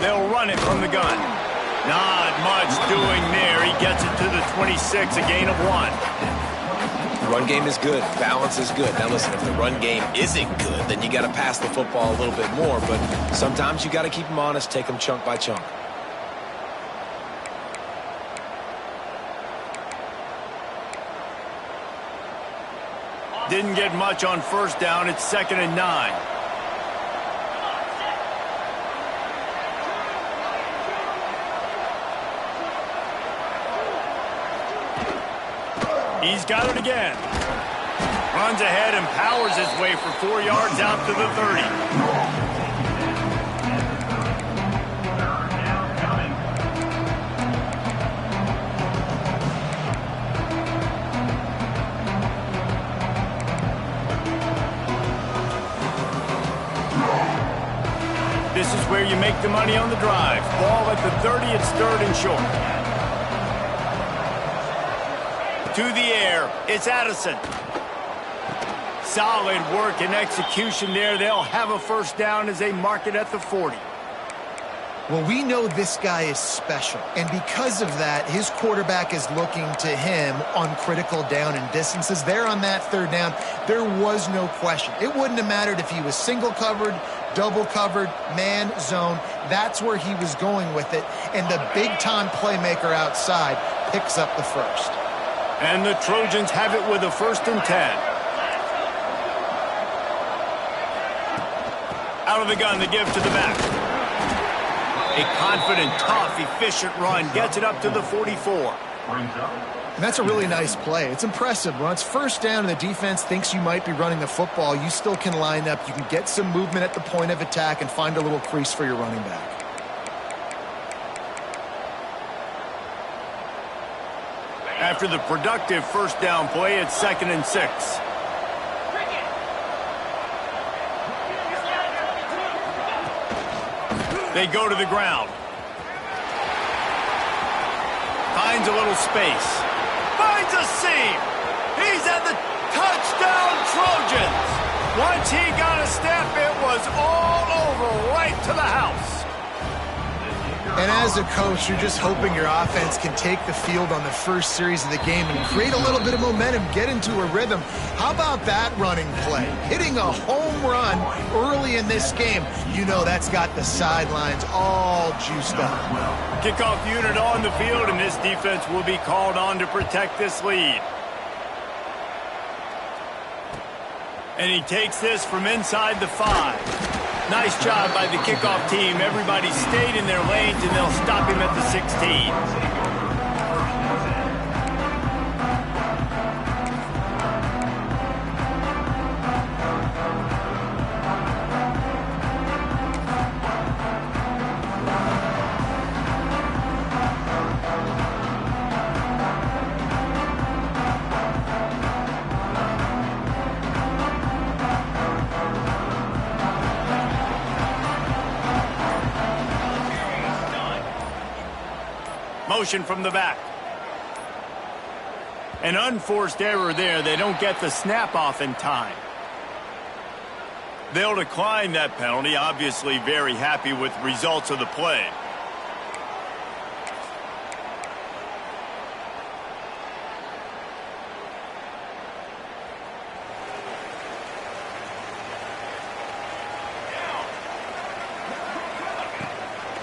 They'll run it from the gun. Not much doing there. He gets it to the 26, a gain of 1. The run game is good. Balance is good. Now listen, if the run game isn't good, then you got to pass the football a little bit more. But sometimes you got to keep them honest, take them chunk by chunk. Didn't get much on first down. It's 2nd and 9. He's got it again. Runs ahead and powers his way for 4 yards out to the 30. This is where you make the money on the drive. Ball at the 30, it's 3rd and short. To the air, it's Addison. Solid work and execution there. They'll have a first down as they mark it at the 40. Well, we know this guy is special, and because of that, his quarterback is looking to him on critical down and distances. There on that 3rd down, there was no question. It wouldn't have mattered if he was single covered, double covered, man, zone. That's where he was going with it, and the big-time playmaker outside picks up the first. And the Trojans have it with a 1st and 10. Out of the gun, the give to the back. A confident, tough, efficient run gets it up to the 44. And that's a really nice play. It's impressive. When it's first down and the defense thinks you might be running the football, you still can line up. You can get some movement at the point of attack and find a little crease for your running back. After the productive first down play, it's 2nd and 6. They go to the ground. Finds a little space. Finds a seam. He's at the touchdown Trojans. Once he got a step, it was all over, right to the house. And as a coach, you're just hoping your offense can take the field on the first series of the game and create a little bit of momentum, get into a rhythm. How about that running play? Hitting a home run early in this game. You know that's got the sidelines all juiced up. Kickoff unit on the field, and this defense will be called on to protect this lead. And he takes this from inside the 5. Nice job by the kickoff team. Everybody stayed in their lanes, and they'll stop him at the 16. Motion from the back. An unforced error there. They don't get the snap off in time. They'll decline that penalty. Obviously very happy with the results of the play.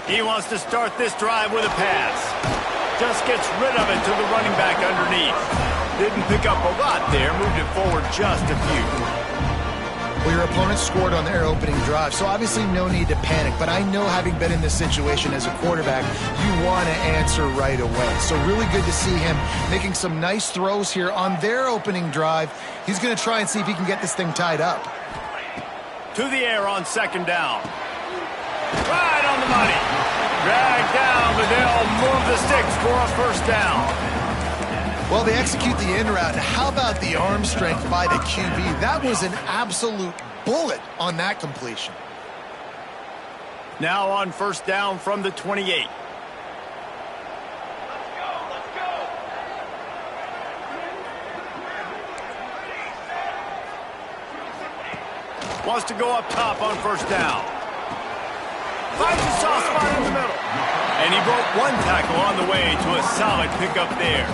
He wants to start this drive with a pass. Just gets rid of it to the running back underneath. Didn't pick up a lot there. Moved it forward just a few. Well, your opponent scored on their opening drive, so obviously no need to panic. But I know, having been in this situation as a quarterback, you want to answer right away. So really good to see him making some nice throws here on their opening drive. He's going to try and see if he can get this thing tied up. To the air on 2nd down. Right on the money. Dragged down, but they'll move the sticks for a first down. Well, they execute the in route. How about the arm strength by the QB? That was an absolute bullet on that completion. Now on first down from the 28. Wants to go up top on first down. Finds a soft spot in the middle. And he broke one tackle on the way to a solid pickup there.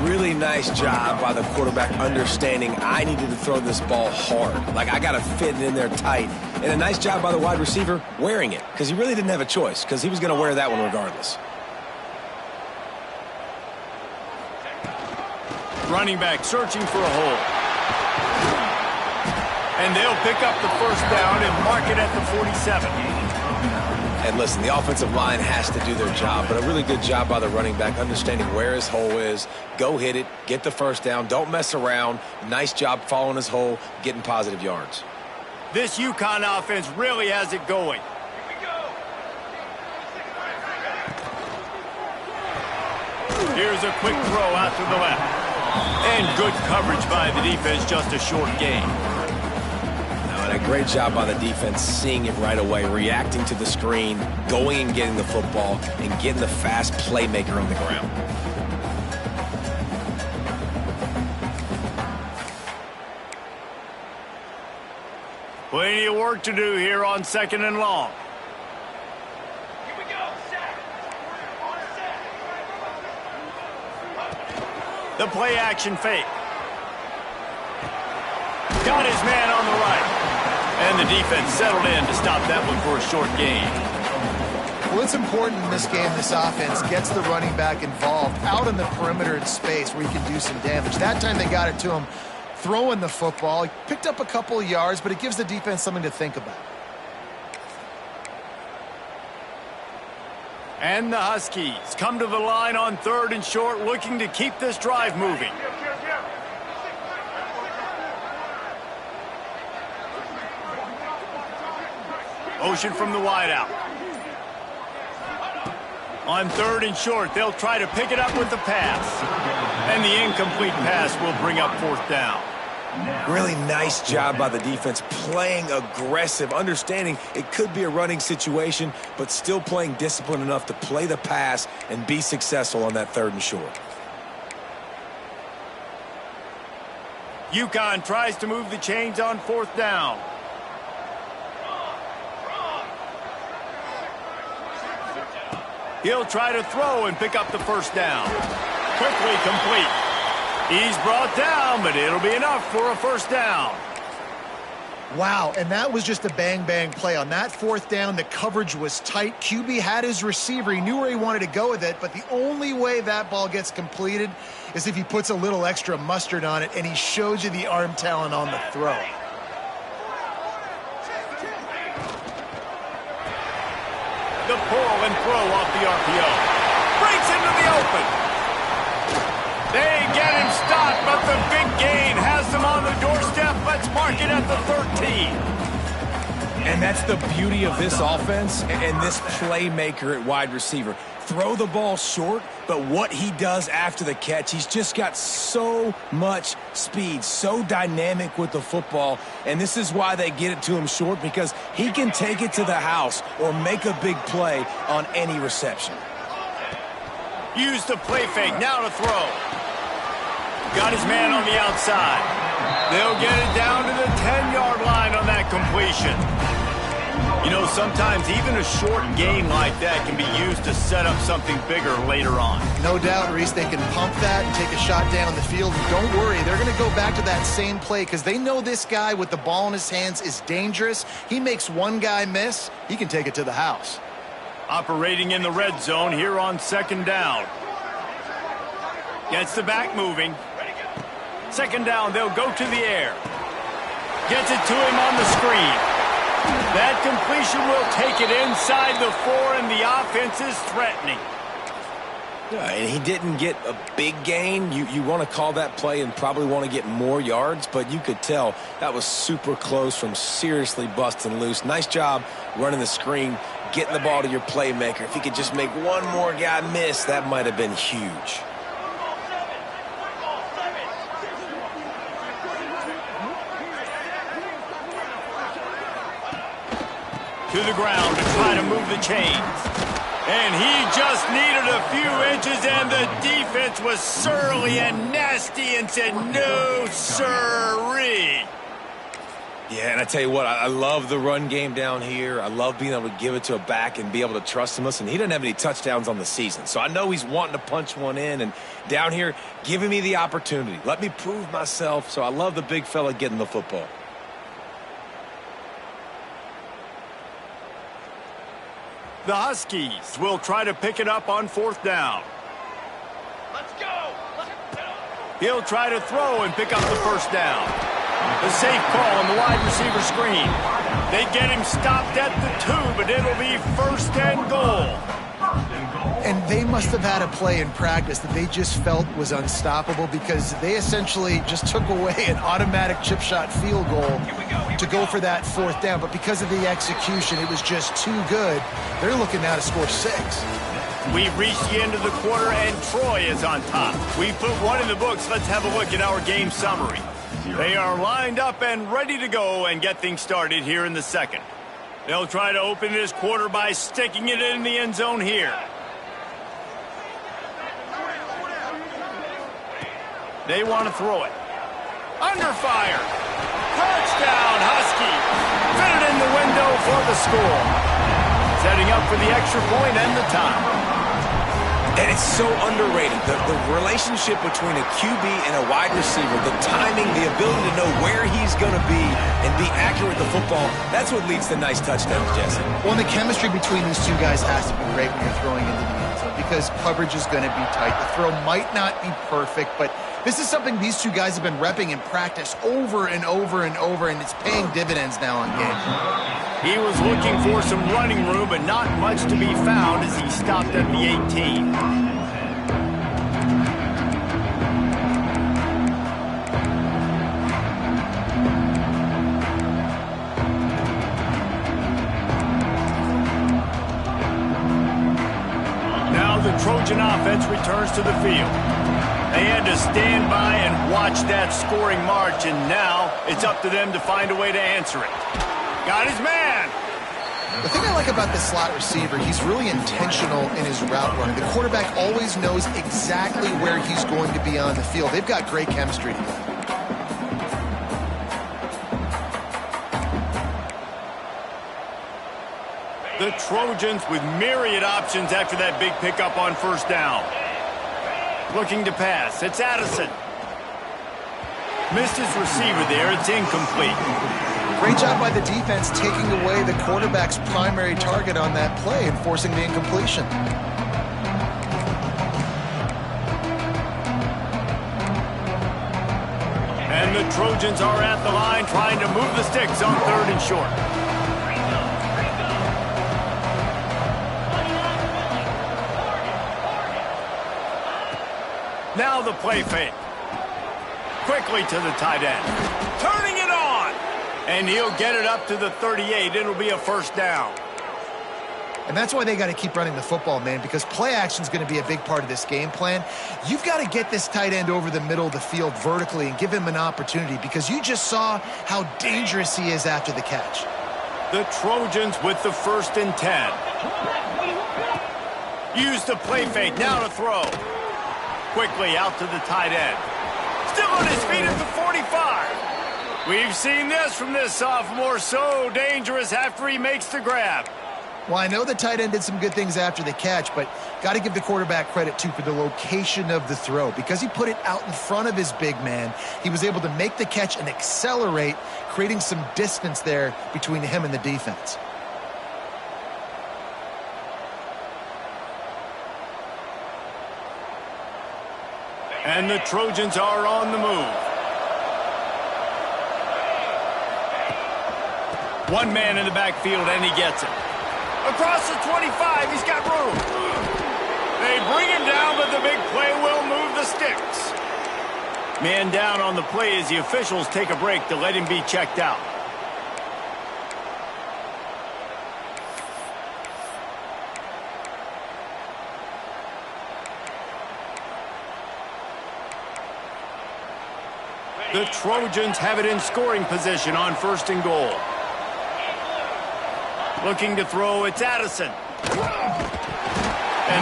Really nice job by the quarterback understanding I needed to throw this ball hard. Like, I got to fit it in there tight. And a nice job by the wide receiver wearing it, because he really didn't have a choice, because he was going to wear that one regardless. Running back searching for a hole. And they'll pick up the first down and mark it at the 47. And listen, the offensive line has to do their job, but a really good job by the running back understanding where his hole is. Go hit it, get the first down, don't mess around. Nice job following his hole, getting positive yards. This UConn offense really has it going. Here's a quick throw out to the left. And good coverage by the defense, just a short gain. And a great job by the defense seeing it right away, reacting to the screen, going and getting the football, and getting the fast playmaker on the ground. Plenty of work to do here on 2nd and long. The play action fake. Got his man on the right. And the defense settled in to stop that one for a short gain. Well, it's important in this game this offense gets the running back involved out in the perimeter in space where he can do some damage. That time they got it to him throwing the football. He picked up a couple of yards, but it gives the defense something to think about. And the Huskies come to the line on 3rd and short, looking to keep this drive moving. Motion from the wideout. On 3rd and short, they'll try to pick it up with the pass. And the incomplete pass will bring up 4th down. Really nice job by the defense, playing aggressive, understanding it could be a running situation, but still playing disciplined enough to play the pass and be successful on that 3rd and short. UConn tries to move the chains on 4th down. He'll try to throw and pick up the first down. Quickly complete. He's brought down, but it'll be enough for a first down. Wow, and that was just a bang-bang play. On that 4th down, the coverage was tight. QB had his receiver. He knew where he wanted to go with it, but the only way that ball gets completed is if he puts a little extra mustard on it, and he shows you the arm talent on the throw. The pull and throw off the RPO. Breaks into the open. They get him stopped, but the big gain has them on the doorstep. Let's mark it at the 13. And that's the beauty of this offense and this playmaker at wide receiver. Throw the ball short, but what he does after the catch, he's just got so much speed, so dynamic with the football, and this is why they get it to him short, because he can take it to the house or make a big play on any reception. Use the play fake, now to throw. Got his man on the outside. They'll get it down to the 10-yard line on that completion. You know, sometimes even a short gain like that can be used to set up something bigger later on. No doubt, Reese, they can pump that and take a shot down the field. And don't worry, they're going to go back to that same play because they know this guy with the ball in his hands is dangerous. He makes one guy miss, he can take it to the house. Operating in the red zone here on 2nd down. Gets the back moving. 2nd down, they'll go to the air. Gets it to him on the screen. That completion will take it inside the 4, and the offense is threatening. Yeah, and he didn't get a big gain. You want to call that play and probably want to get more yards, but you could tell that was super close from seriously busting loose. Nice job running the screen, getting the ball to your playmaker. If he could just make one more guy miss, that might have been huge. To the ground to try to move the chains. And he just needed a few inches, and the defense was surly and nasty and said, no, sirree. Yeah, and I tell you what, I love the run game down here. I love being able to give it to a back and be able to trust him. Listen, he doesn't have any touchdowns on the season, so I know he's wanting to punch one in. And down here, giving me the opportunity. Let me prove myself, so I love the big fella getting the football. The Huskies will try to pick it up on 4th down. Let's go! He'll try to throw and pick up the 1st down. The safe call on the wide receiver screen. They get him stopped at the 2, but it'll be 1st and goal. And they must have had a play in practice that they just felt was unstoppable because they essentially just took away an automatic chip shot field goal to go for that 4th down. But because of the execution, it was just too good. They're looking now to score 6. We've reached the end of the quarter, and Troy is on top. We put one in the books. Let's have a look at our game summary. They are lined up and ready to go and get things started here in the 2nd. They'll try to open this quarter by sticking it in the end zone here. They want to throw it. Under fire. Touchdown, Husky. Fit it in the window for the score. Setting up for the extra point and the tie. And it's so underrated. The relationship between a QB and a wide receiver, the timing, the ability to know where he's going to be and be accurate with the football, that's what leads to nice touchdowns, Jesse. Well, and the chemistry between these two guys has to be great when you're throwing into the end zone because coverage is going to be tight. The throw might not be perfect, but this is something these two guys have been repping in practice over and over and over, and it's paying dividends now on game. He was looking for some running room, but not much to be found as he stopped at the 18. Now the Trojan offense returns to the field. They had to stand by and watch that scoring march, and now it's up to them to find a way to answer it. Got his man. The thing I like about this slot receiver, he's really intentional in his route running. The quarterback always knows exactly where he's going to be on the field. They've got great chemistry together. The Trojans with myriad options after that big pickup on 1st down. Looking to pass. It's Addison. Missed his receiver there. It's incomplete. Great job by the defense taking away the quarterback's primary target on that play and forcing the incompletion. And the Trojans are at the line trying to move the sticks on 3rd and short. Now the play fake. Quickly to the tight end. Turning it on. And he'll get it up to the 38. It'll be a 1st down. And that's why they got to keep running the football, man, because play action is going to be a big part of this game plan. You've got to get this tight end over the middle of the field vertically and give him an opportunity because you just saw how dangerous he is after the catch. The Trojans with the 1st and 10. Use the play fake. Now to throw. Quickly out to the tight end. Still on his feet at the 45. We've seen this from this sophomore. So dangerous after he makes the grab. Well, I know the tight end did some good things after the catch, but got to give the quarterback credit, too, for the location of the throw. Because he put it out in front of his big man, he was able to make the catch and accelerate, creating some distance there between him and the defense. And the Trojans are on the move. One man in the backfield, and he gets it. Across the 25, he's got room. They bring him down, but the big play will move the sticks. Man down on the play as the officials take a break to let him be checked out. The Trojans have it in scoring position on 1st and goal. Looking to throw, it's Addison. And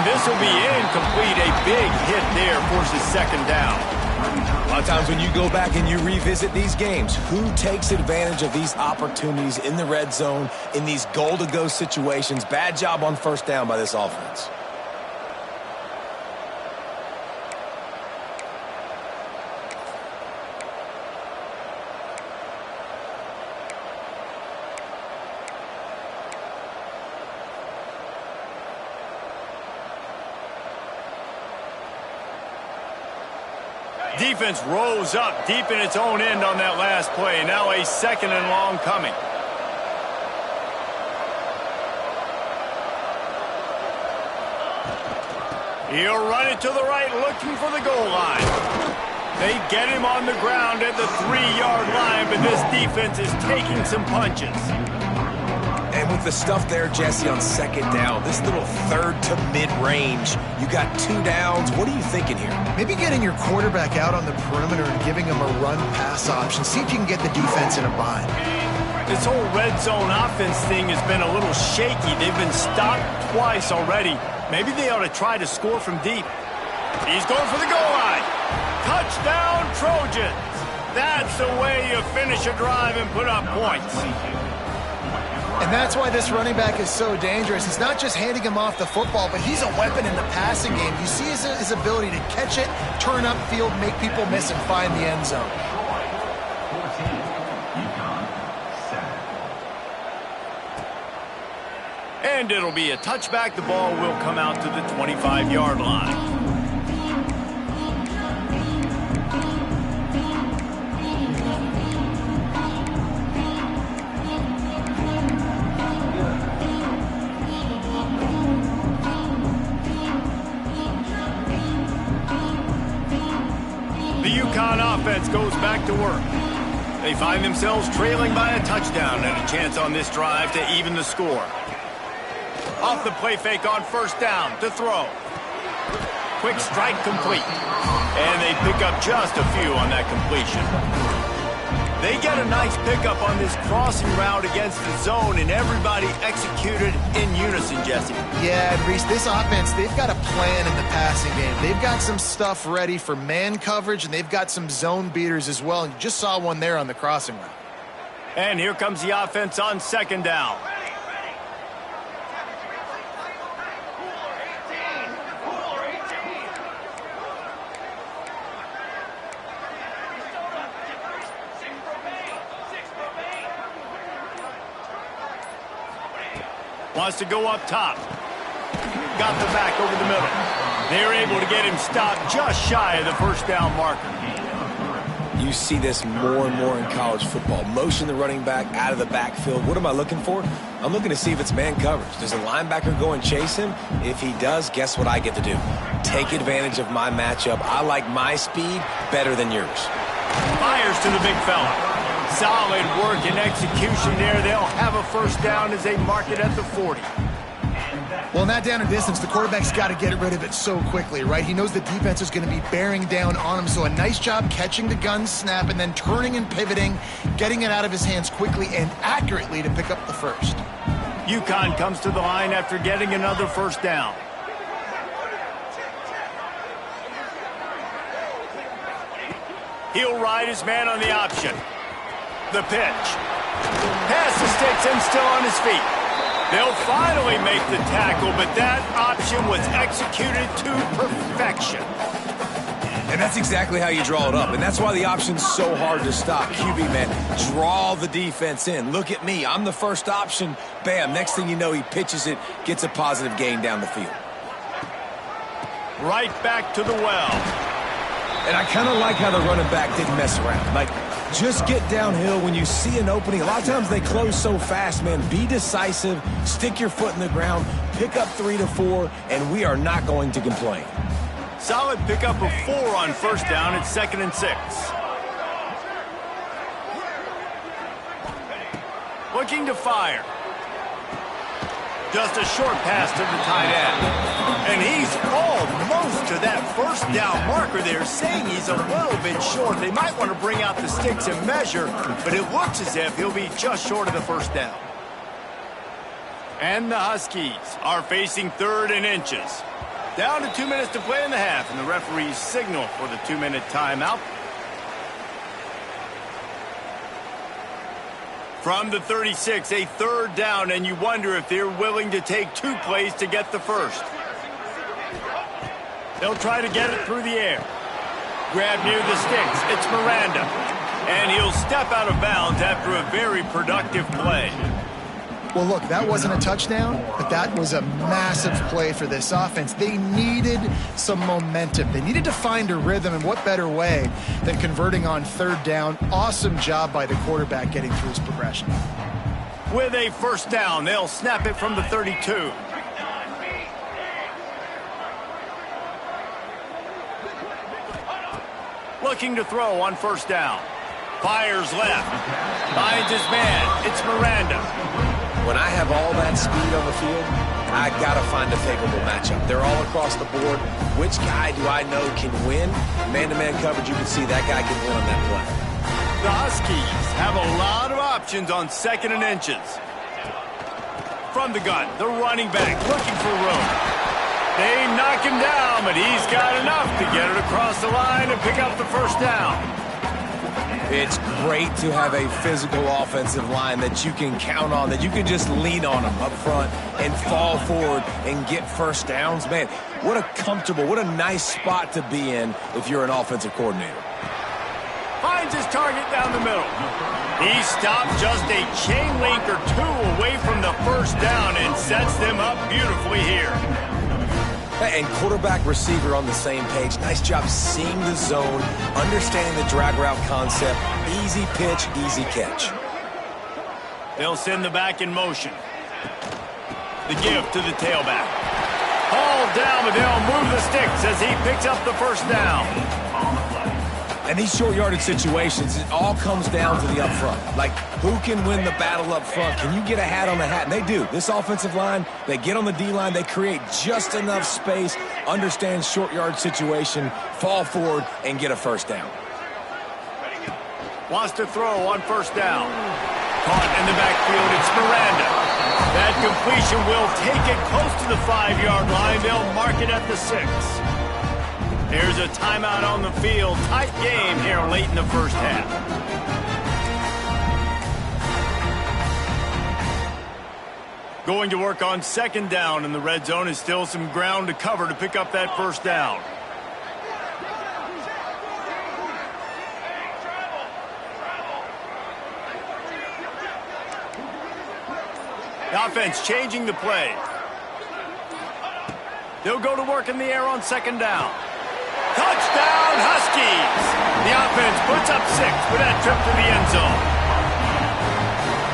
this will be incomplete. A big hit there forces 2nd down. A lot of times when you go back and you revisit these games, who takes advantage of these opportunities in the red zone, in these goal-to-go situations? Bad job on first down by this offense. Defense rose up deep in its own end on that last play. Now a second and long coming. He'll run it to the right, looking for the goal line. They get him on the ground at the 3-yard line, but this defense is taking some punches. And with the stuff there, Jesse, on second down, this little third to mid-range, you got 2 downs. What are you thinking here? Maybe getting your quarterback out on the perimeter and giving him a run-pass option. See if you can get the defense in a bind. This whole red zone offense thing has been a little shaky. They've been stopped twice already. Maybe they ought to try to score from deep. He's going for the goal line. Touchdown, Trojans. That's the way you finish a drive and put up points. And that's why this running back is so dangerous. It's not just handing him off the football, but he's a weapon in the passing game. You see his ability to catch it, turn upfield, make people miss, and find the end zone. And it'll be a touchback. The ball will come out to the 25-yard line. Offense goes back to work. They find themselves trailing by a touchdown and a chance on this drive to even the score. Off the play fake on first down to throw. Quick strike complete. And they pick up just a few on that completion. They get a nice pickup on this crossing route against the zone, and everybody executed in unison, Jesse. Yeah, and Reese, this offense, they've got a plan in the passing game. They've got some stuff ready for man coverage, and they've got some zone beaters as well, and you just saw one there on the crossing route. And here comes the offense on second down. Wants to go up top. Got the back over the middle. They're able to get him stopped just shy of the first down marker. You see this more and more in college football. Motion the running back out of the backfield. What am I looking for? I'm looking to see if it's man coverage. Does the linebacker go and chase him? If he does, guess what I get to do? Take advantage of my matchup. I like my speed better than yours. Fires to the big fella. Solid work and execution there. They'll have a first down as they mark it at the 40. Well, in that down and distance, the quarterback's got to get rid of it so quickly, right? He knows the defense is going to be bearing down on him, so a nice job catching the gun snap and then turning and pivoting, getting it out of his hands quickly and accurately to pick up the first. UConn comes to the line after getting another first down. He'll ride his man on the option. The pitch. Pass the sticks and still on his feet. They'll finally make the tackle, but that option was executed to perfection. And that's exactly how you draw it up, and that's why the option's so hard to stop. QB, man, draw the defense in. Look at me. I'm the first option. Bam, next thing you know, he pitches it, gets a positive gain down the field. Right back to the well. And I kind of like how the running back didn't mess around. Like, just get downhill when you see an opening. A lot of times they close so fast, man. Be decisive, stick your foot in the ground, pick up 3 to 4, and we are not going to complain. Solid pickup of 4 on first down. It's 2nd and 6. Looking to fire. Just a short pass to the tight end. And he's almost to that first down marker there, saying he's a little bit short. They might want to bring out the sticks and measure, but it looks as if he'll be just short of the first down. And the Huskies are facing 3rd and inches. Down to 2 minutes to play in the half, and the referee's signal for the 2-minute timeout. From the 36, a third down, and you wonder if they're willing to take 2 plays to get the first. They'll try to get it through the air. Grab near the sticks. It's Miranda. And he'll step out of bounds after a very productive play. Well, look, that wasn't a touchdown, but that was a massive play for this offense. They needed some momentum. They needed to find a rhythm, and what better way than converting on third down. Awesome job by the quarterback getting through his progression. With a first down, they'll snap it from the 32. Looking to throw on first down. Fires left. Finds his man. It's Miranda. When I have all that speed on the field, I got to find a favorable matchup. They're all across the board. Which guy do I know can win? Man-to-man coverage, you can see that guy can win on that play. The Huskies have a lot of options on 2nd and inches. From the gun, the running back looking for room. They knock him down, but he's got enough to get it across the line and pick up the first down. It's great to have a physical offensive line that you can count on, that you can just lean on them up front and fall forward and get first downs. Man, what a comfortable, what a nice spot to be in if you're an offensive coordinator. Finds his target down the middle. He stopped just a chain link or 2 away from the first down and sets them up beautifully here. And quarterback receiver on the same page. Nice job seeing the zone, understanding the drag route concept. Easy pitch, easy catch. They'll send the back in motion. The give to the tailback. Hauled down, but they'll move the sticks as he picks up the first down. And these short yardage situations, it all comes down to the up front. Like, who can win the battle up front? Can you get a hat on the hat? And they do. This offensive line, they get on the D-line, they create just enough space, understand short yard situation, fall forward, and get a first down. Wants to throw on first down. Caught in the backfield, it's Miranda. That completion will take it close to the 5-yard line. They'll mark it at the 6. There's a timeout on the field. Tight game here late in the first half. Going to work on 2nd down, and the red zone is still some ground to cover to pick up that first down. The offense changing the play. They'll go to work in the air on 2nd down. Touchdown, Huskies! The offense puts up 6 with that trip to the end zone.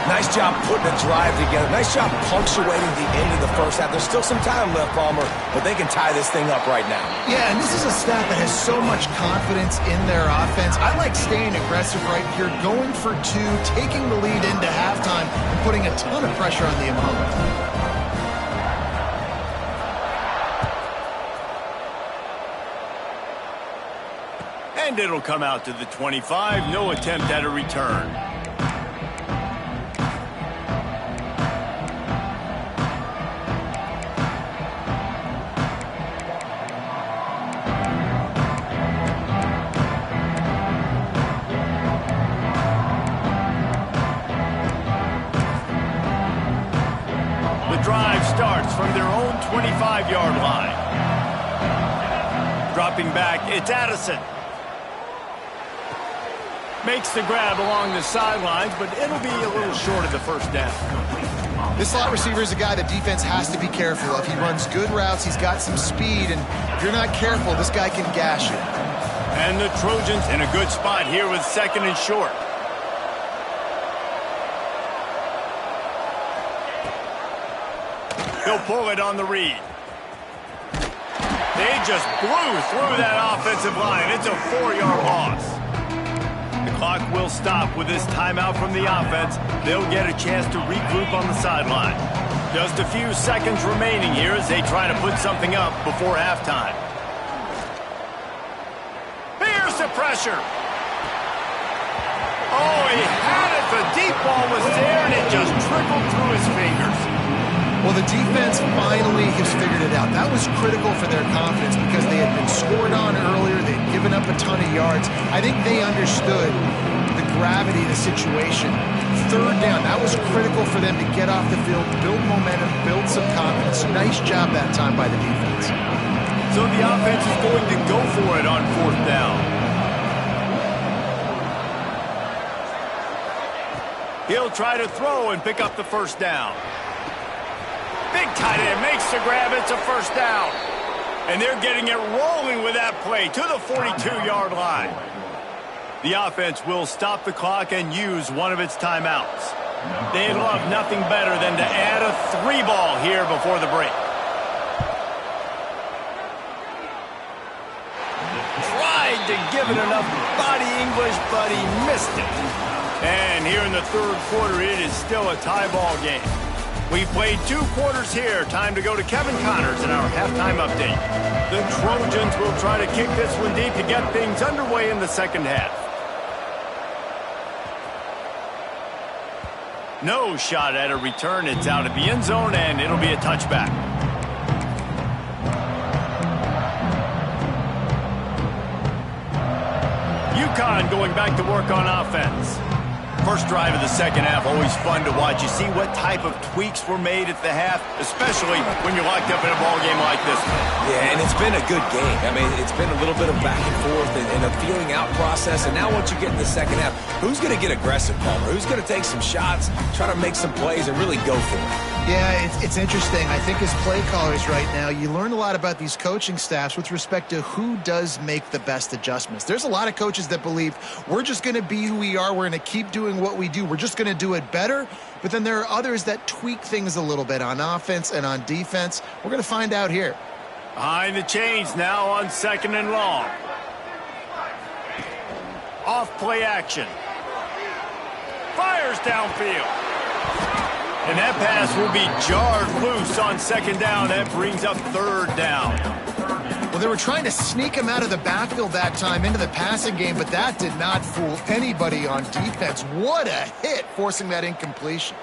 Nice job putting a drive together. Nice job punctuating the end of the first half. There's still some time left, Palmer, but they can tie this thing up right now. Yeah, and this is a staff that has so much confidence in their offense. I like staying aggressive right here, going for 2, taking the lead into halftime, and putting a ton of pressure on the opponent. And it'll come out to the 25. No attempt at a return. The drive starts from their own 25-yard line. Dropping back, it's Addison. Makes the grab along the sidelines, but it'll be a little short of the first down. This slot receiver is a guy the defense has to be careful of. He runs good routes, he's got some speed, and if you're not careful, this guy can gash you. And the Trojans in a good spot here with 2nd and short. He'll pull it on the read. They just blew through that offensive line. It's a 4-yard loss. The clock will stop with this timeout from the offense. They'll get a chance to regroup on the sideline. Just a few seconds remaining here as they try to put something up before halftime. Here's the pressure. Oh, he had it. The deep ball was there, and it just trickled through his fingers. Well, the defense finally has figured it out. That was critical for their confidence because they had been scored on earlier. They'd given up a ton of yards. I think they understood the gravity of the situation. Third down, that was critical for them to get off the field, build momentum, build some confidence. Nice job that time by the defense. So the offense is going to go for it on fourth down. He'll try to throw and pick up the first down. Big tight end makes the grab. It's a first down. And they're getting it rolling with that play to the 42-yard line. The offense will stop the clock and use one of its timeouts. They'd love nothing better than to add a 3-ball here before the break. Tried to give it enough body English, but he missed it. And here in the third quarter, it is still a tie ball game. We've played 2 quarters here. Time to go to Kevin Connors in our halftime update. The Trojans will try to kick this one deep to get things underway in the second half. No shot at a return. It's out of the end zone, and it'll be a touchback. UConn going back to work on offense. First drive of the second half, always fun to watch. You see what type of tweaks were made at the half, especially when you're locked up in a ball game like this one. Yeah, and it's been a good game. I mean, it's been a little bit of back and forth and a feeling out process. And now once you get in the second half, who's going to get aggressive, Palmer? Who's going to take some shots, try to make some plays, and really go for it? Yeah, it's interesting. I think as play callers right now, you learn a lot about these coaching staffs with respect to who does make the best adjustments. There's a lot of coaches that believe we're just going to be who we are. We're going to keep doing what we do. We're just going to do it better. But then there are others that tweak things a little bit on offense and on defense. We're going to find out here. Behind the chains now on second and long. Off play action. Fires downfield. And that pass will be jarred loose on second down. That brings up third down. Well, they were trying to sneak him out of the backfield that time into the passing game, but that did not fool anybody on defense. What a hit, forcing that incompletion.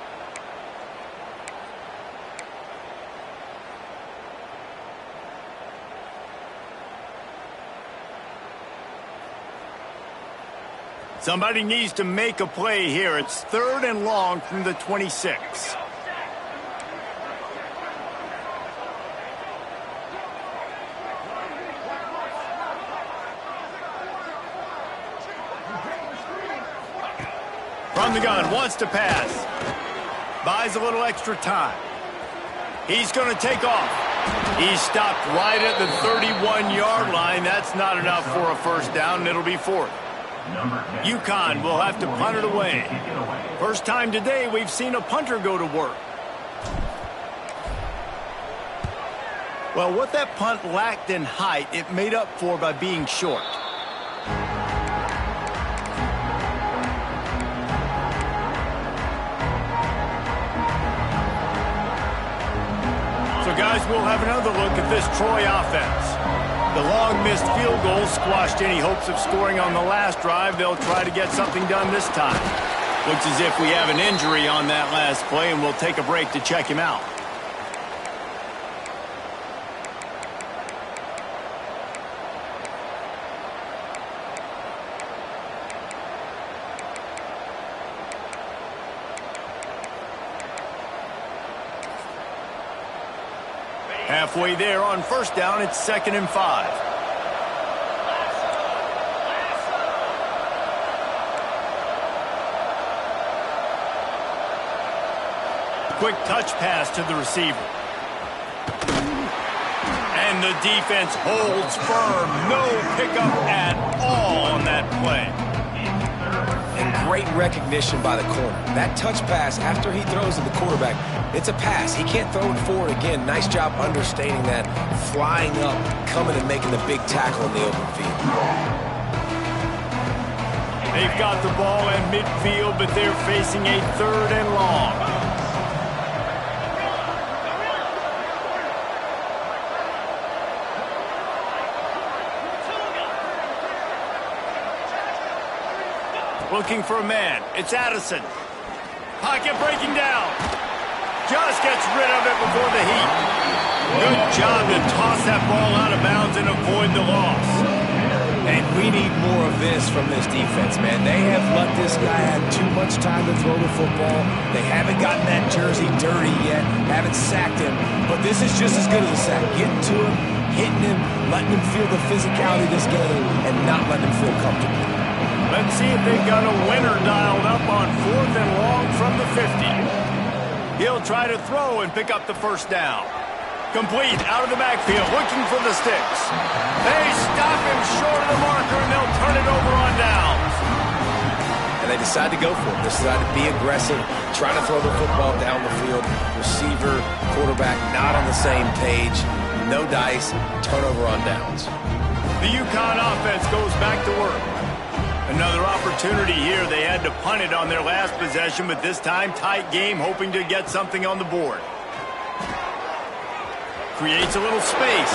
Somebody needs to make a play here. It's third and long from the 26. From the gun, wants to pass. Buys a little extra time. He's going to take off. He stopped right at the 31-yard line. That's not enough for a first down, and it'll be fourth. UConn will have to punt it away. First time today we've seen a punter go to work. Well, what that punt lacked in height, it made up for by being short. So, guys, we'll have another look at this Troy offense. The long missed field goal squashed any hopes of scoring on the last drive. They'll try to get something done this time. Looks as if we have an injury on that last play, and we'll take a break to check him out. Halfway there on first down, it's 2nd and 5. Quick touch pass to the receiver. And the defense holds firm. No pickup at all on that play. And great recognition by the corner. That touch pass after he throws to the quarterback, it's a pass. He can't throw it forward again. Nice job understanding that, flying up, coming and making the big tackle in the open field. They've got the ball at midfield, but they're facing a third and long. Looking for a man. It's Addison. Pocket breaking down. just gets rid of it before the heat. Good job to toss that ball out of bounds and avoid the loss. And we need more of this from this defense, man. They have let this guy have too much time to throw the football. They haven't gotten that jersey dirty yet, haven't sacked him. But this is just as good as a sack. Getting to him, hitting him, letting him feel the physicality of this game, and not letting him feel comfortable. Let's see if they've got a winner dialed up on 4th and long from the 50. He'll try to throw and pick up the first down. Complete out of the backfield, looking for the sticks. They stop him short of the marker, and they'll turn it over on downs. And they decide to go for it. They decide to be aggressive, try to throw the football down the field. Receiver, quarterback, not on the same page. No dice, turnover on downs. The UConn offense goes back to work. Another opportunity here. They had to punt it on their last possession, but this time tight game, hoping to get something on the board. Creates a little space.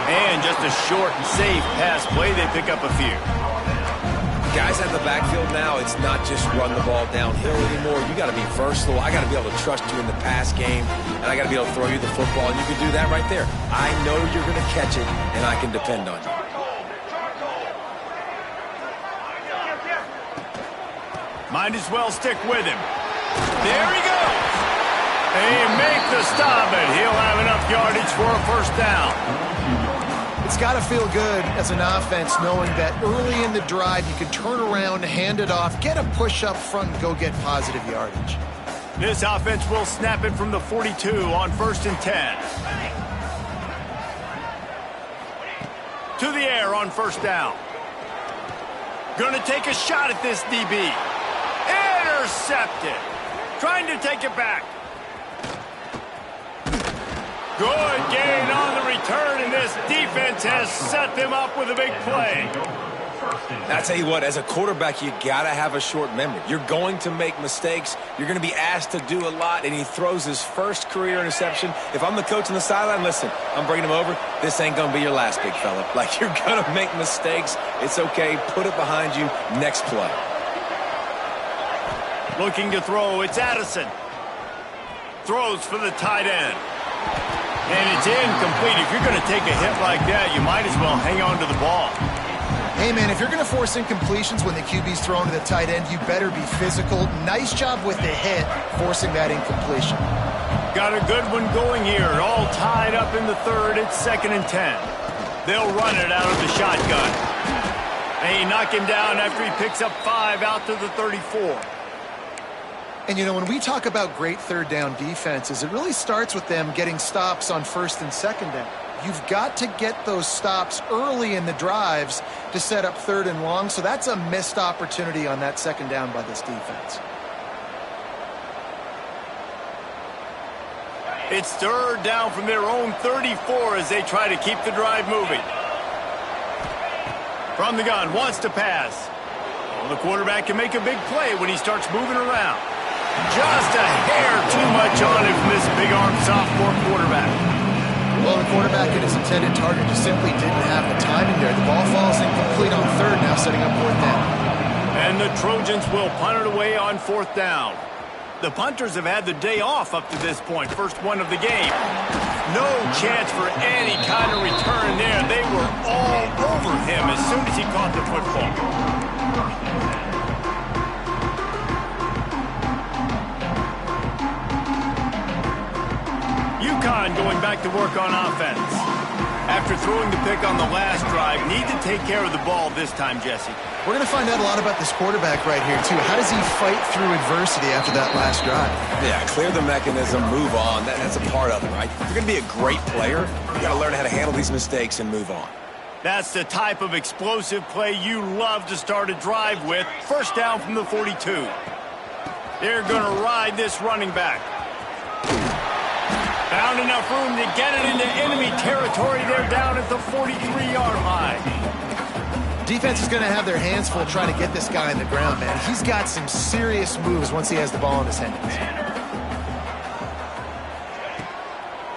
And just a short and safe pass play. They pick up a few. Guys at the backfield now, it's not just run the ball downhill anymore. You got to be versatile. I got to be able to trust you in the pass game, and I got to be able to throw you the football, and you can do that right there. I know you're going to catch it, and I can depend on you. Might as well stick with him. There he goes. They make the stop, and he'll have enough yardage for a first down. It's got to feel good as an offense knowing that early in the drive you can turn around, hand it off, get a push up front, and go get positive yardage. This offense will snap it from the 42 on 1st and 10. To the air on first down. Going to take a shot at this DB. Intercepted. Trying to take it back. Good gain on the return, and this defense has set them up with a big play. I tell you what, as a quarterback, you got to have a short memory. You're going to make mistakes. You're going to be asked to do a lot, and he throws his first career interception. If I'm the coach on the sideline, listen, I'm bringing him over. This ain't going to be your last, big fella. Like, you're going to make mistakes. It's okay. Put it behind you. Next play. Looking to throw, it's Addison. Throws for the tight end. And it's incomplete. If you're going to take a hit like that, you might as well hang on to the ball. Hey, man, if you're going to force incompletions when the QB's thrown to the tight end, you better be physical. Nice job with the hit, forcing that incompletion. Got a good one going here. All tied up in the 3rd. It's 2nd and 10. They'll run it out of the shotgun. They knock him down after he picks up 5 out to the 34. And, you know, when we talk about great third down defenses, it really starts with them getting stops on 1st and 2nd down. You've got to get those stops early in the drives to set up 3rd and long, so that's a missed opportunity on that 2nd down by this defense. It's 3rd down from their own 34 as they try to keep the drive moving. From the gun, wants to pass. Well, the quarterback can make a big play when he starts moving around. Just a hair too much on it from this big-arm sophomore quarterback. Well, the quarterback and his intended target just simply didn't have the timing there. The ball falls incomplete on 3rd, now setting up 4th down. And the Trojans will punt it away on 4th down. The punters have had the day off up to this point, first one of the game. No chance for any kind of return there. They were all over him as soon as he caught the football. UConn going back to work on offense. After throwing the pick on the last drive, need to take care of the ball this time, Jesse. We're going to find out a lot about this quarterback right here, too. How does he fight through adversity after that last drive? Yeah, clear the mechanism, move on. That's a part of it, right? If you're going to be a great player, you got to learn how to handle these mistakes and move on. That's the type of explosive play you love to start a drive with. First down from the 42. They're going to ride this running back. Found enough room to get it into enemy territory. They're down at the 43-yard line. Defense is going to have their hands full trying to get this guy on the ground, man. He's got some serious moves once he has the ball in his hands.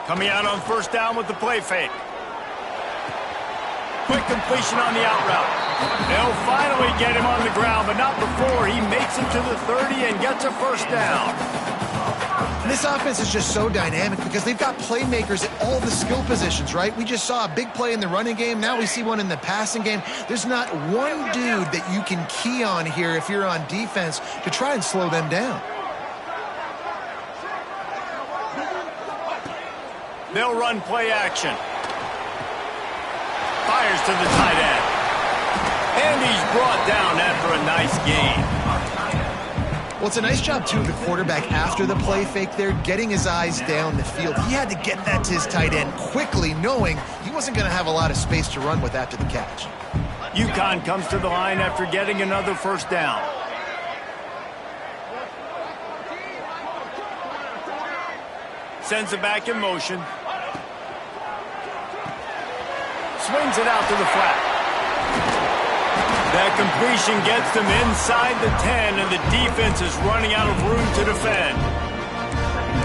Coming out on first down with the play fake. Quick completion on the out route. They'll finally get him on the ground, but not before he makes it to the 30 and gets a first down. this offense is just so dynamic because they've got playmakers at all the skill positions, right? We just saw a big play in the running game. Now we see one in the passing game. There's not one dude that you can key on here if you're on defense to try and slow them down. They'll run play action. Fires to the tight end. And he's brought down after a nice gain. Well, it's a nice job, too, of the quarterback after the play fake there, getting his eyes down the field. He had to get that to his tight end quickly, knowing he wasn't going to have a lot of space to run with after the catch. UConn comes to the line after getting another first down. Sends it back in motion. Swings it out to the flat. That completion gets them inside the 10, and the defense is running out of room to defend.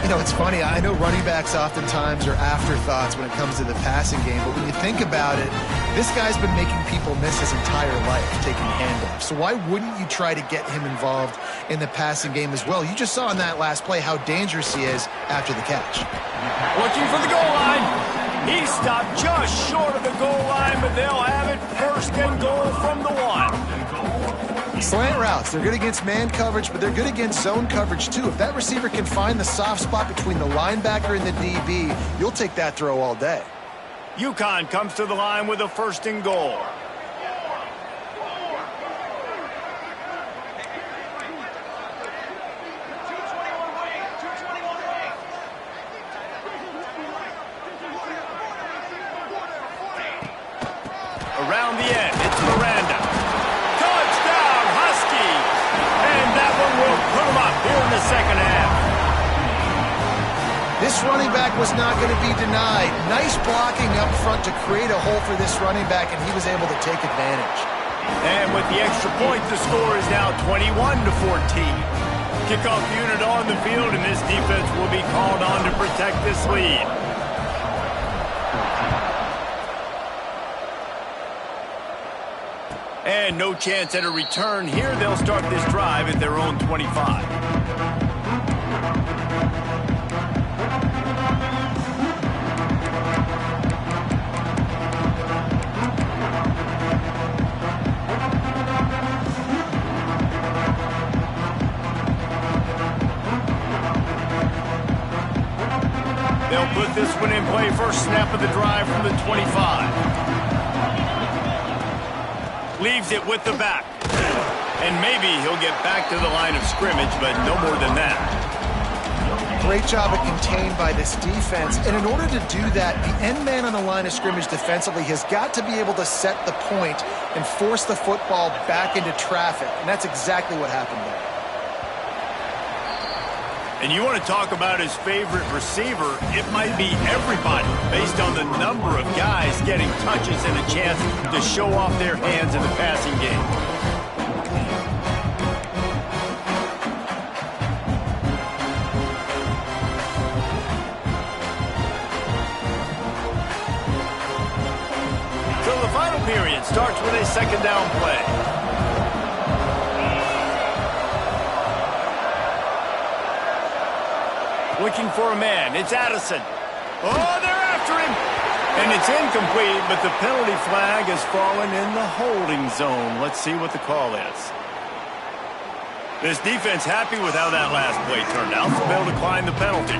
You know, it's funny. I know running backs oftentimes are afterthoughts when it comes to the passing game, but when you think about it, this guy's been making people miss his entire life taking handoffs. So why wouldn't you try to get him involved in the passing game as well? You just saw in that last play how dangerous he is after the catch. Looking for the goal line. He stopped just short of the goal line, but they'll have it first and goal from the 1. Slant routes, they're good against man coverage, but they're good against zone coverage too. If that receiver can find the soft spot between the linebacker and the DB, you'll take that throw all day. UConn comes to the line with a first and goal. Around the end, it's Miranda. Touchdown, Huskies! And that one will put them up here in the second half. This running back was not going to be denied. Nice blocking up front to create a hole for this running back, and he was able to take advantage. And with the extra point, the score is now 21-14. Kickoff unit on the field, and this defense will be called on to protect this lead. And no chance at a return here. They'll start this drive at their own 25. They'll put this one in play. First snap of the drive from the 25. Leaves it with the back. And maybe he'll get back to the line of scrimmage, but no more than that. Great job of contained by this defense. And in order to do that, the end man on the line of scrimmage defensively has got to be able to set the point and force the football back into traffic. And that's exactly what happened there. And you want to talk about his favorite receiver, it might be everybody based on the number of guys getting touches and a chance to show off their hands in the passing game. So the final period starts with a second down play. Looking for a man. It's Addison. Oh, they're after him. And it's incomplete, but the penalty flag has fallen in the holding zone. Let's see what the call is. This defense happy with how that last play turned out, so they'll decline the penalty.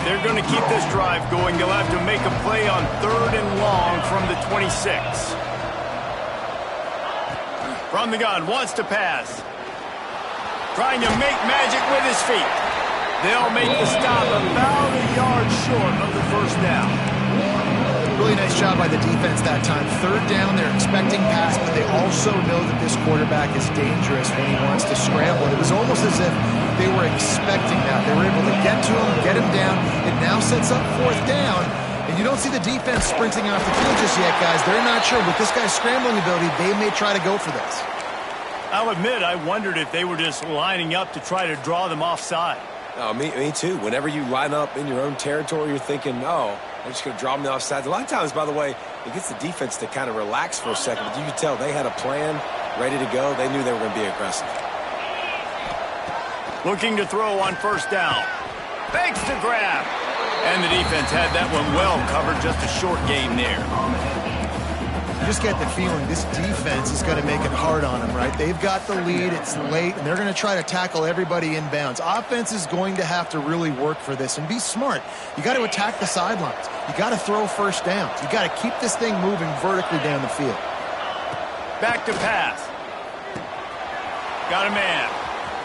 They're going to keep this drive going. They'll have to make a play on 3rd and long from the 26. From the gun, wants to pass. Trying to make magic with his feet. They'll make the stop about a yard short of the first down. Really nice job by the defense that time. 3rd down, they're expecting pass, but they also know that this quarterback is dangerous when he wants to scramble. It was almost as if they were expecting that. They were able to get to him, get him down. It now sets up 4th down, and you don't see the defense sprinting off the field just yet, guys. They're not sure. With this guy's scrambling ability, they may try to go for this. I'll admit, I wondered if they were just lining up to try to draw them offside. Oh, me too. Whenever you line up in your own territory, you're thinking, oh, they're just going to draw them the offsides. A lot of times, by the way, it gets the defense to kind of relax for a second. But you can tell they had a plan ready to go. They knew they were going to be aggressive. Looking to throw on first down. Fakes to grab. And the defense had that one well covered. Just a short game there. You just get the feeling this defense is going to make it hard on them, right? They've got the lead, it's late, and they're going to try to tackle everybody inbounds. Offense is going to have to really work for this and be smart. You got to attack the sidelines. You got to throw first downs. You got to keep this thing moving vertically down the field. Back to pass. Got a man.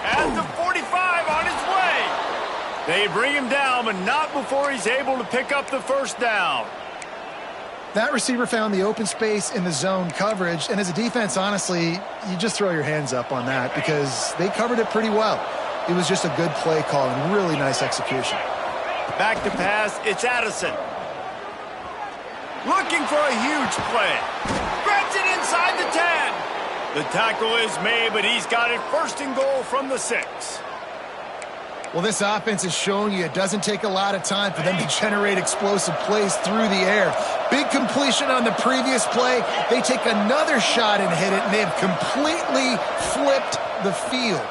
At the 45 on his way. They bring him down, but not before he's able to pick up the first down. That receiver found the open space in the zone coverage, and as a defense, honestly, you just throw your hands up on that because they covered it pretty well. It was just a good play call and really nice execution. Back to pass, it's Addison. Looking for a huge play. Grabs it inside the 10. The tackle is made, but he's got it first and goal from the 6. Well, this offense is showing you it doesn't take a lot of time for them to generate explosive plays through the air. Big completion on the previous play. They take another shot and hit it, and they've completely flipped the field.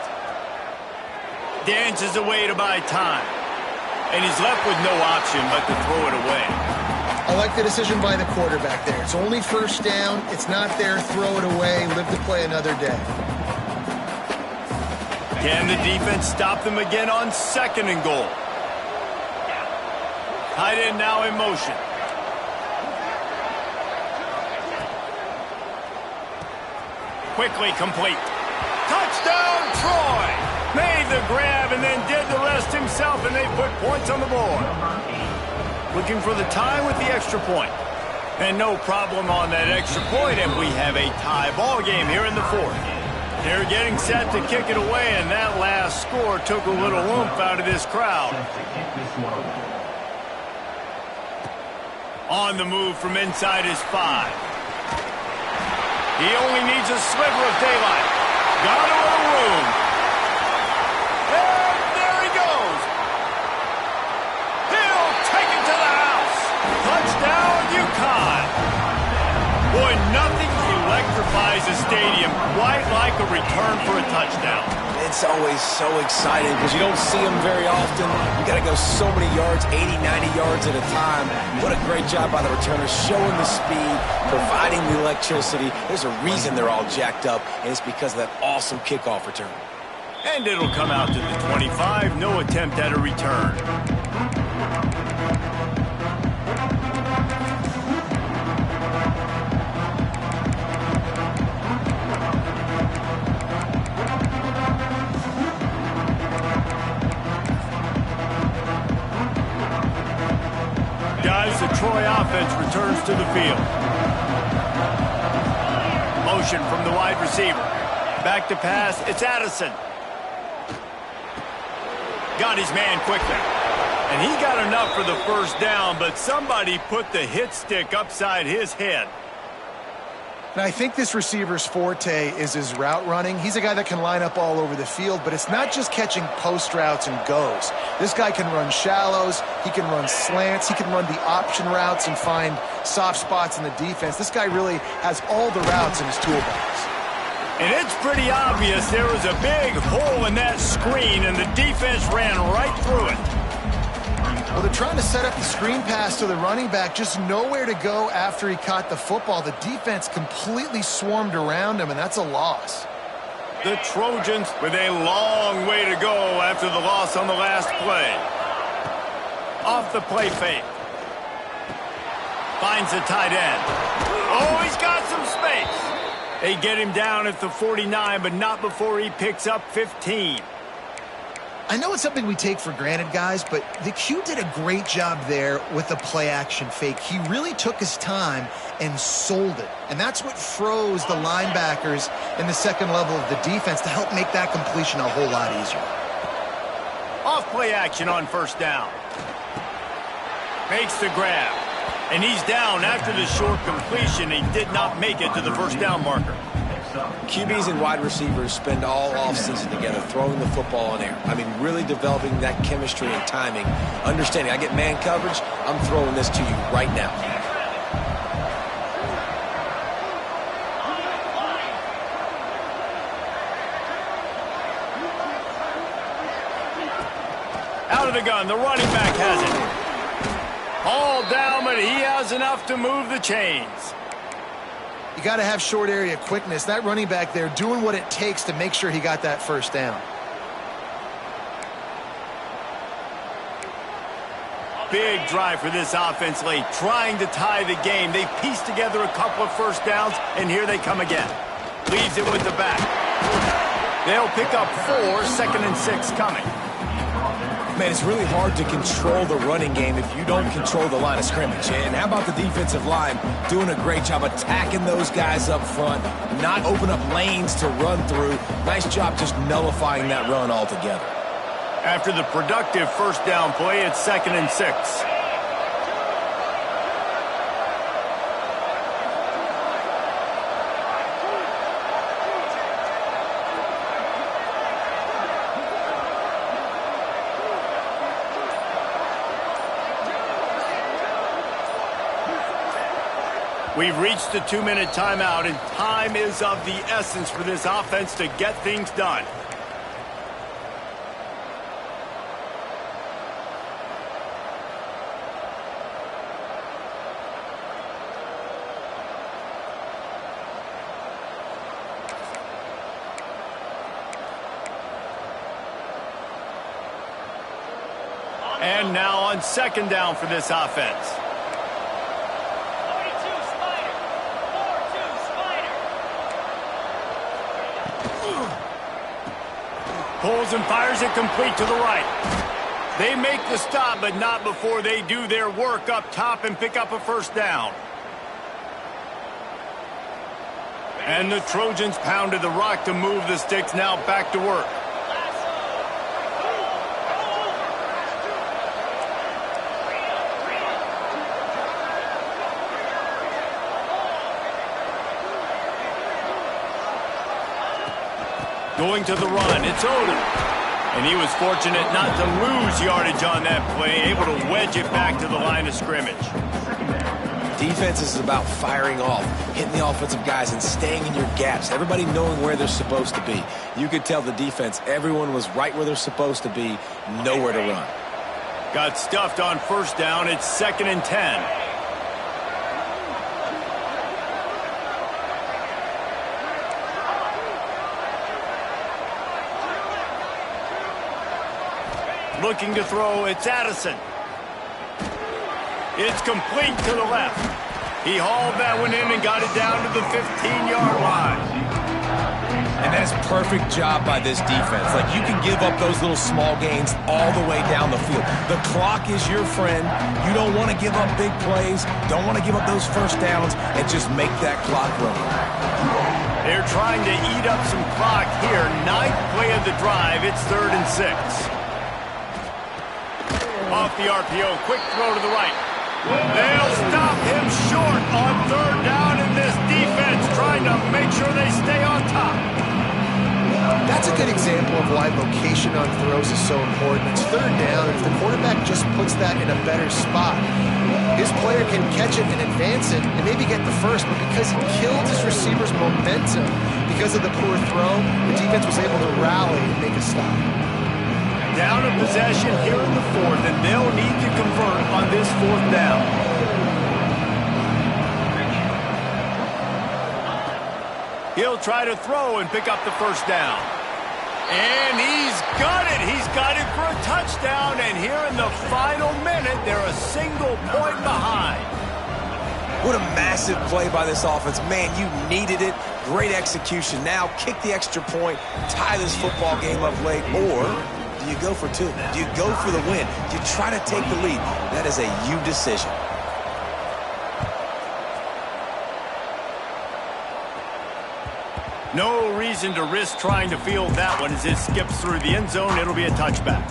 Dances away to buy time. And he's left with no option but to throw it away. I like the decision by the quarterback there. It's only first down. It's not there. Throw it away. Live to play another day. Can the defense stop them again on second and goal? Tight end now in motion. Quickly complete. Touchdown, Troy! Made the grab and then did the rest himself, and they put points on the board. Looking for the tie with the extra point. And no problem on that extra point, and we have a tie ball game here in the 4th. They're getting set to kick it away, and that last score took a little oomph out of this crowd. On the move from inside his 5. He only needs a sliver of daylight. Got a little room. And there he goes. He'll take it to the house. Touchdown, UConn. Boy, nothing electrifies a stadium quite like a return for a touchdown. It's always so exciting because you don't see them very often. You got to go so many yards, 80, 90 yards at a time. What a great job by the returners, showing the speed, providing the electricity. There's a reason they're all jacked up, and it's because of that awesome kickoff return. And it'll come out to the 25. No attempt at a return. The Troy offense returns to the field. Motion from the wide receiver. Back to pass, it's Addison. Got his man quickly. And he got enough for the first down, but somebody put the hit stick upside his head. And I think this receiver's forte is his route running. He's a guy that can line up all over the field, but it's not just catching post routes and goes. This guy can run shallows, he can run slants, he can run the option routes and find soft spots in the defense. This guy really has all the routes in his toolbox. And it's pretty obvious there was a big hole in that screen, and the defense ran right through it. Well, they're trying to set up the screen pass to the running back, just nowhere to go after he caught the football. The defense completely swarmed around him, and that's a loss. The Trojans with a long way to go after the loss on the last play. Off the play fake. Finds the tight end. Oh, he's got some space. They get him down at the 49, but not before he picks up 15. I know it's something we take for granted, guys, but the Q did a great job there with the play-action fake. He really took his time and sold it. And that's what froze the linebackers in the second level of the defense to help make that completion a whole lot easier. Off play action on first down. Makes the grab. And he's down after the short completion. He did not make it to the first down marker. QBs and wide receivers spend all offseason together throwing the football in air. I mean, really developing that chemistry and timing. Understanding, I get man coverage, I'm throwing this to you right now. Out of the gun, the running back has it. All down, but he has enough to move the chains. You got to have short area quickness. That running back there doing what it takes to make sure he got that first down. Big drive for this offense late, trying to tie the game. They pieced together a couple of first downs, and here they come again. Leaves it with the back. They'll pick up 4, 2nd and 6 coming. Man, it's really hard to control the running game if you don't control the line of scrimmage. And how about the defensive line doing a great job attacking those guys up front, not open up lanes to run through. Nice job just nullifying that run altogether. After the productive first down play, it's 2nd and 6. We've reached the 2-minute timeout, and time is of the essence for this offense to get things done. And now on 2nd down for this offense. Pulls and fires it complete to the right. They make the stop, but not before they do their work up top and pick up a first down. And the Trojans pounded the rock to move the sticks, now back to work. Going to the run, it's Odom. And he was fortunate not to lose yardage on that play, able to wedge it back to the line of scrimmage. Defense is about firing off, hitting the offensive guys and staying in your gaps, everybody knowing where they're supposed to be. You could tell the defense, everyone was right where they're supposed to be, nowhere to run. Got stuffed on first down, it's 2nd and 10. Looking to throw, it's Addison. It's complete to the left. He hauled that one in and got it down to the 15-yard line. And that's a perfect job by this defense. Like, you can give up those little small gains all the way down the field. The clock is your friend. You don't want to give up big plays. Don't want to give up those first downs and just make that clock run. They're trying to eat up some clock here. 9th play of the drive. It's 3rd and 6. Off the RPO, quick throw to the right. They'll stop him short on 3rd down, and this defense trying to make sure they stay on top. That's a good example of why location on throws is so important. It's 3rd down, and if the quarterback just puts that in a better spot, his player can catch it and advance it and maybe get the first, but because he killed his receiver's momentum because of the poor throw, the defense was able to rally and make a stop. Down a possession here in the 4th, and they'll need to convert on this 4th down. He'll try to throw and pick up the first down. And he's got it. He's got it for a touchdown, and here in the final minute, they're a single point behind. What a massive play by this offense. Man, you needed it. Great execution. Now kick the extra point, tie this football game up late, or do you go for 2? Do you go for the win? Do you try to take the lead? That is a you decision. No reason to risk trying to field that one as it skips through the end zone. It'll be a touchback.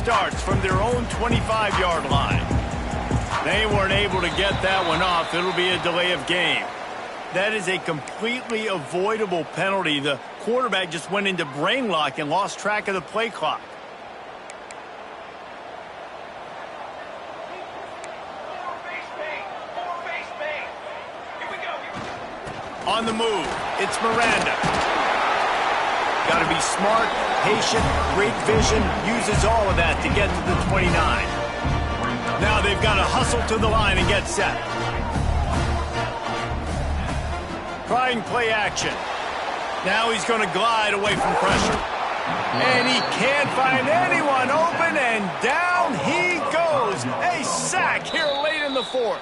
starts from their own 25-yard line. They weren't able to get that one off. It'll be a delay of game. That is a completely avoidable penalty. The quarterback just went into brain lock and lost track of the play clock. On the move, it's Miranda. Got to be smart, patient, great vision, uses all of that to get to the 29. Now they've got to hustle to the line and get set. Trying play action. Now he's going to glide away from pressure. And he can't find anyone open, and down he goes. A sack here late in the fourth.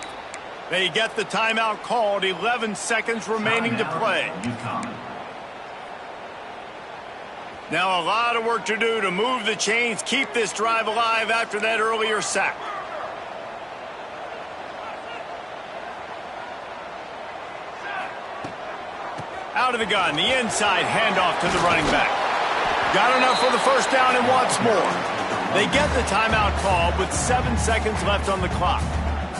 They get the timeout called, 11 seconds remaining to play. Now a lot of work to do to move the chains, keep this drive alive after that earlier sack. Out of the gun, the inside handoff to the running back. Got enough for the first down and wants more. They get the timeout called with 7 seconds left on the clock.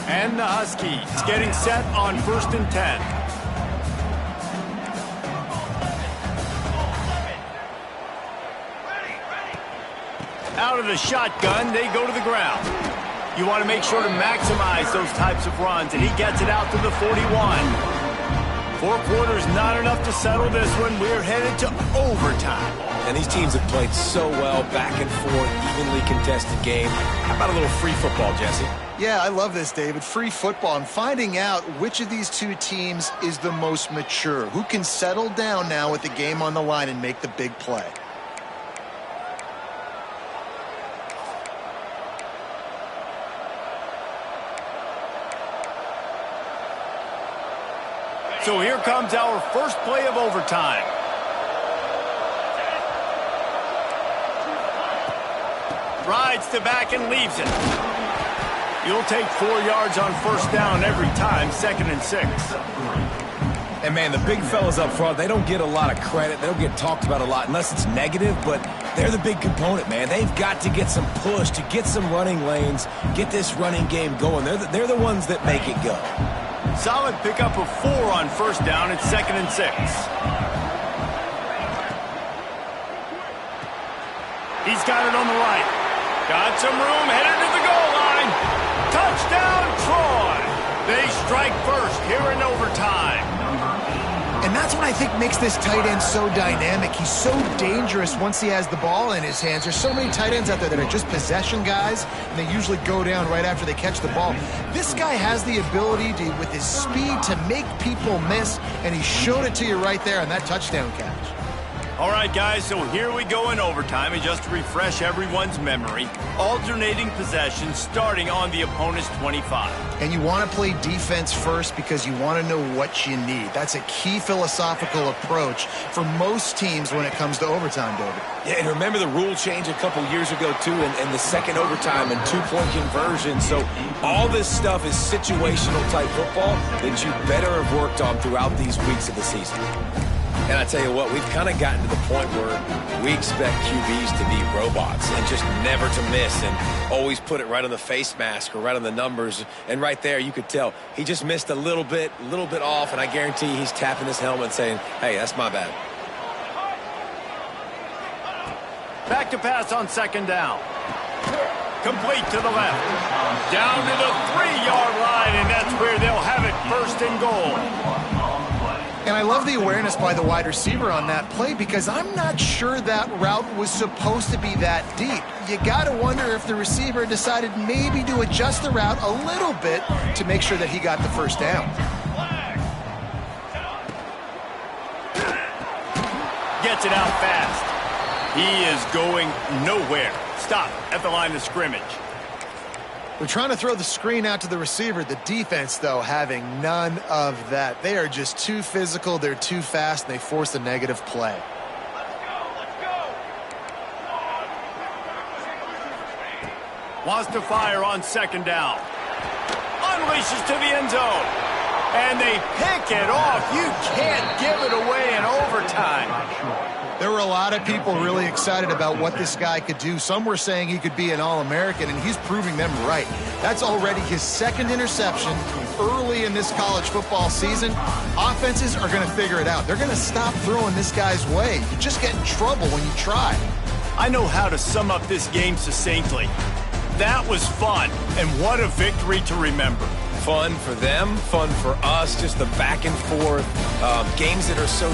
And the Huskies getting set on 1st and 10. Out of the shotgun, they go to the ground. You want to make sure to maximize those types of runs, and he gets it out to the 41. 4 quarters, not enough to settle this one. We're headed to overtime. And these teams have played so well, back and forth, evenly contested game. How about a little free football, Jesse? Yeah, I love this, David. Free football. I'm finding out which of these two teams is the most mature. Who can settle down now with the game on the line and make the big play. So here comes our first play of overtime. Rides to back and leaves it. You'll take 4 yards on first down every time, 2nd and 6. And, man, the big fellas up front, they don't get a lot of credit. They don't get talked about a lot unless it's negative, but they're the big component, man. They've got to get some push, to get some running lanes, get this running game going. They're the ones that make it go. Solid pickup of 4 on first down at 2nd and 6. He's got it on the right. Got some room, headed to the goal line. Touchdown, Troy! They strike first here in overtime. And that's what I think makes this tight end so dynamic. He's so dangerous once he has the ball in his hands. There's so many tight ends out there that are just possession guys, and they usually go down right after they catch the ball. This guy has the ability to, with his speed, to make people miss, and he showed it to you right there on that touchdown catch. All right, guys, so here we go in overtime, and just to refresh everyone's memory, alternating possessions starting on the opponent's 25. And you want to play defense first because you want to know what you need. That's a key philosophical approach for most teams when it comes to overtime, David. Yeah, and remember the rule change a couple years ago, too, in the second overtime and 2-point conversion. So all this stuff is situational type football that you better have worked on throughout these weeks of the season. And I tell you what, we've kind of gotten to the point where we expect QBs to be robots and just never to miss and always put it right on the face mask or right on the numbers. And right there, you could tell he just missed a little bit off, and I guarantee he's tapping his helmet saying, hey, that's my bad. Back to pass on 2nd down. Complete to the left. Down to the 3-yard line, and that's where they'll have it, 1st and goal. And I love the awareness by the wide receiver on that play because I'm not sure that route was supposed to be that deep. You got to wonder if the receiver decided maybe to adjust the route a little bit to make sure that he got the first down. Gets it out fast. He is going nowhere. Stop at the line of scrimmage. They're trying to throw the screen out to the receiver. The defense, though, having none of that. They are just too physical. They're too fast, and they force a negative play. Let's go. Wants to fire on 2nd down. Unleashes to the end zone. And they pick it off. You can't give it away in overtime. There were a lot of people really excited about what this guy could do. Some were saying he could be an All-American, and he's proving them right. That's already his second interception early in this college football season. Offenses are going to figure it out. They're going to stop throwing this guy's way. You just get in trouble when you try. I know how to sum up this game succinctly. That was fun, and what a victory to remember. Fun for them, fun for us, just the back and forth, games that are so...